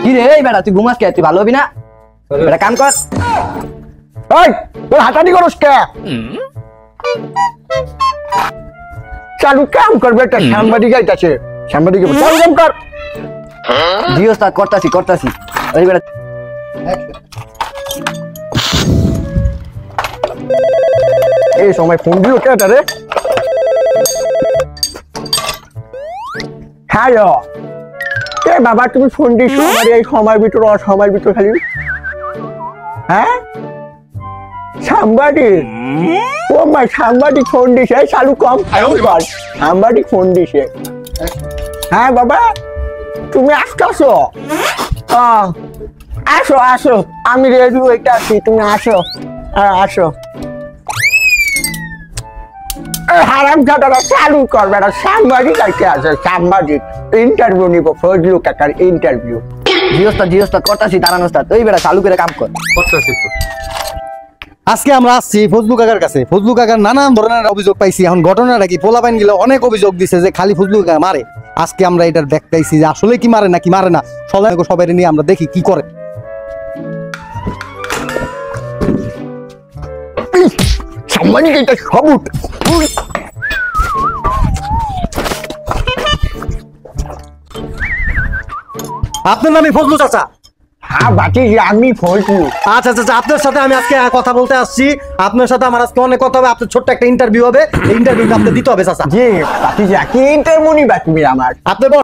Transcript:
কি রে এই বেটা তুই ঘুমাস কে? তুই ভালো হবি না? বেটা কাম কর। ওই তোর হাঁটানি করস কে? চালু কাম করবে, একটা সাংবাদিক আইতাছে, সাংবাদিক চালু কাম কর। জি ওস্তাদ, করতাছি করতাছি। ওই বেটা এই সময় ফোন দিল কে রে? হ্যালো কে বাবা, তুমি ফোন দিছো আমার এই সময়ের ভিতর, অসময়ের ভিতর খালি? হ্যাঁ সাংবাদিক? ও মাই সাংবাদিক ফোন দিছে, এই চালু কম কর, সাংবাদিক ফোন দিছে। হ্যাঁ বাবা তুমি আসতেছো? আসো আসো, আমি রেডি হইতে আছি, তুমি আসো। হ্যাঁ আসো। হারাম খাটারা চালু করবে না, সাংবাদিক আইতে আছে, সাংবাদিক ইন্টারভিউ নিব, ফজলু কাকার ইন্টারভিউ। জি ওস্তাদ করতাছি, দাঁড়ান ওস্তাদ। ওই বেটা চালু করে কাম কর। করতেছি তো। আজকে আমরা আসছি ফজলু কাকার কাছে। ফজলু কাকার নানান ধরনের অভিযোগ পাইছি। এখন ঘটনাটা কি, পোলাপাইন গুলো অনেক অভিযোগ দিছে যে খালি ফজলু কাকা মারে। আজকে আমরা এটা দেখতেছি যে আসলে কি মারে নাকি মারে না। সবাই নিয়ে আমরা দেখি কি করে। সাংবাদিক এটা সবুজ। আপনার নামই ফজলু চাচা? হ্যাঁ বাকি আমি ফজলু। আচ্ছা আচ্ছা, আপনার সাথে আমি আজকে কথা বলতে আসছি। আপনার সাথে আমার আজকে অনেক কথা হবে। আপনার ছোট্ট একটা ইন্টারভিউ হবে, এই ইন্টারভিউটা আপনি দিতে হবে চাচা। জি বাকি কি ইন্টারভিউ নিবা তুমি আমার? আপনি